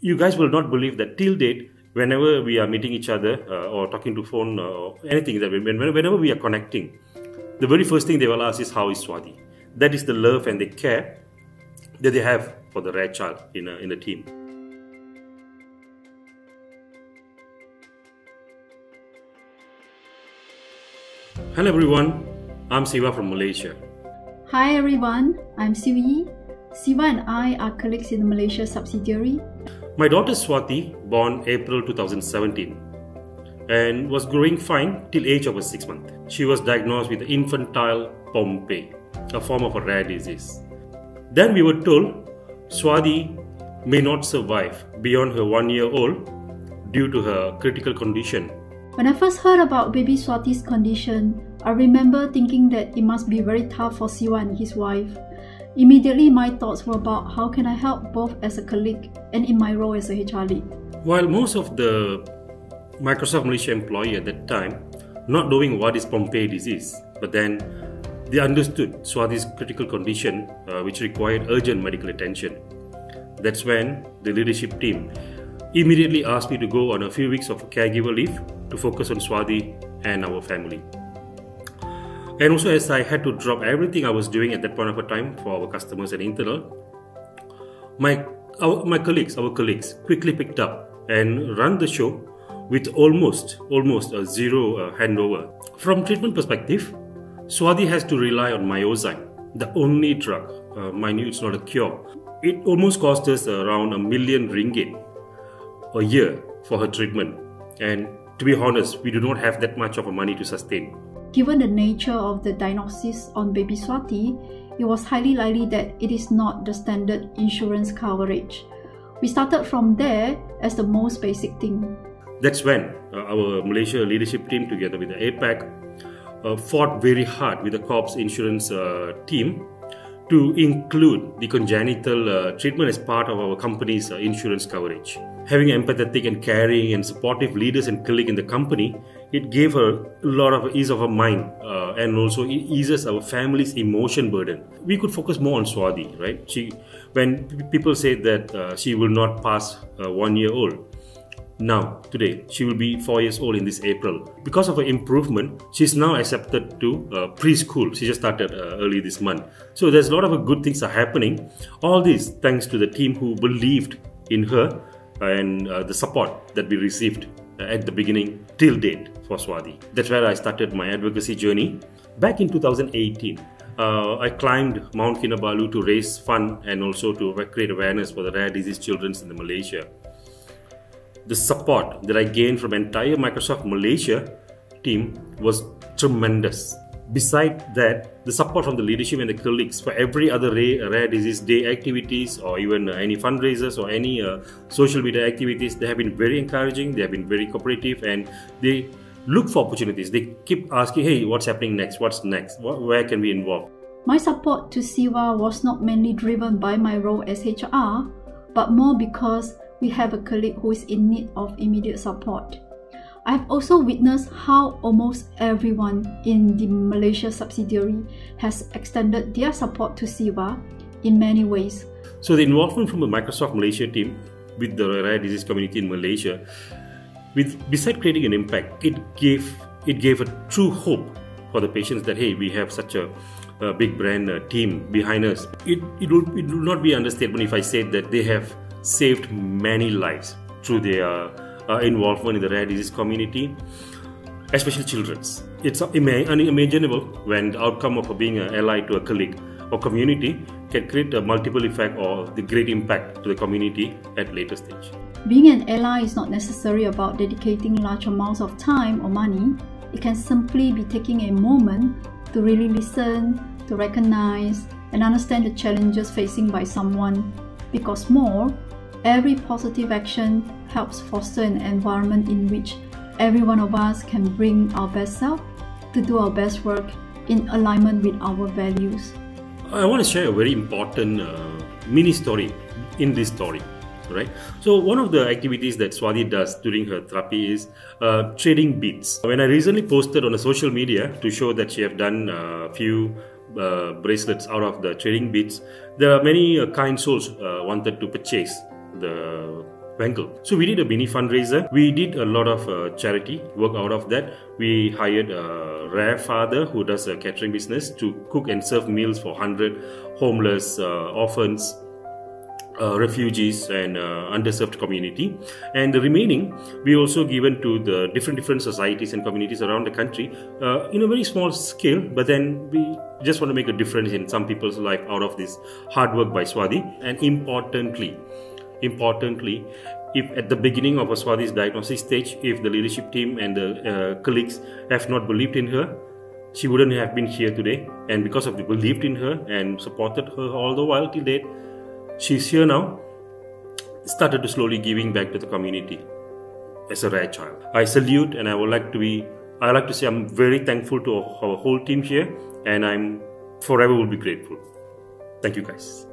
You guys will not believe that till date, whenever we are meeting each other or talking to phone or anything, that whenever we are connecting, the very first thing they will ask is, how is Swathi? That is the love and the care that they have for the rare child in the team. Hello everyone, I'm Siva from Malaysia. Hi everyone, I'm Siva. Siva and I are colleagues in the Malaysia subsidiary. My daughter Swathi, born April 2017, and was growing fine till age of 6 months. She was diagnosed with infantile pompe, a form of a rare disease. Then we were told Swathi may not survive beyond her 1 year old due to her critical condition. When I first heard about baby Swathi's condition, I remember thinking that it must be very tough for Siva and his wife. Immediately, my thoughts were about how can I help both as a colleague and in my role as a HR lead. While most of the Microsoft Malaysia employee at that time not knowing what is Pompe disease, but then they understood Swathi's critical condition which required urgent medical attention. That's when the leadership team immediately asked me to go on a few weeks of caregiver leave to focus on Swathi and our family. And also, as I had to drop everything I was doing at that point of a time for our customers and internal, our colleagues quickly picked up and run the show with almost a zero handover. From treatment perspective, Swathi has to rely on myozyme, the only drug. Mind you, it's not a cure. It almost cost us around ringgit 1 million a year for her treatment. And to be honest, we do not have that much of a money to sustain. Given the nature of the diagnosis on baby Swathi, it was highly likely that it is not the standard insurance coverage. We started from there as the most basic thing. That's when our Malaysia leadership team together with the APAC fought very hard with the corps insurance team to include the congenital treatment as part of our company's insurance coverage. Having empathetic and caring and supportive leaders and colleagues in the company, it gave her a lot of ease of her mind and also it eases our family's emotion burden. We could focus more on Swathi, right? When people say that she will not pass 1 year old, now, today, she will be 4 years old in this April. Because of her improvement, she's now accepted to preschool. She just started early this month. So there's a lot of good things are happening. All this thanks to the team who believed in her and the support that we received at the beginning till date for Swathi. That's where I started my advocacy journey. Back in 2018, I climbed Mount Kinabalu to raise funds and also to create awareness for the rare disease children in Malaysia. The support that I gained from entire Microsoft Malaysia team was tremendous. Besides that, the support from the leadership and the colleagues for every other rare disease day activities or even any fundraisers or any social media activities, they have been very encouraging, they have been very cooperative, and they look for opportunities. They keep asking, hey, what's happening next? What's next? Where can we involve? My support to Siva was not mainly driven by my role as HR, but more because we have a colleague who is in need of immediate support. I have also witnessed how almost everyone in the Malaysia subsidiary has extended their support to Siva in many ways. So the involvement from the Microsoft Malaysia team with the rare disease community in Malaysia, besides creating an impact, it gave a true hope for the patients that hey, we have such a big brand team behind us. It would not be an understatement if I said that they have saved many lives through their involvement in the rare disease community, especially children's. It's unimaginable when the outcome of being an ally to a colleague or community can create a multiple effect or the great impact to the community at later stage. Being an ally is not necessarily about dedicating large amounts of time or money. It can simply be taking a moment to really listen, to recognize and understand the challenges facing by someone. Because every positive action helps foster an environment in which every one of us can bring our best self to do our best work in alignment with our values. I want to share a very important mini story in this story. Right? So one of the activities that Swathi does during her therapy is trading beads. When I recently posted on a social media to show that she have done a few bracelets out of the trading beads, there are many kind souls wanted to purchase the Bengal. So we did a mini fundraiser. We did a lot of charity work out of that. We hired a rare father who does a catering business to cook and serve meals for 100 homeless, orphans, refugees and underserved community, and the remaining we also given to the different societies and communities around the country in a very small scale, but then we just want to make a difference in some people's life out of this hard work by Swathi. And importantly, if at the beginning of a Swathi's diagnosis stage, if the leadership team and the colleagues have not believed in her, she wouldn't have been here today. And because of the believed in her and supported her all the while till date, she's here now, started to slowly giving back to the community as a rare child. I salute, and I like to say I'm very thankful to our whole team here, and I'm forever will be grateful. Thank you guys.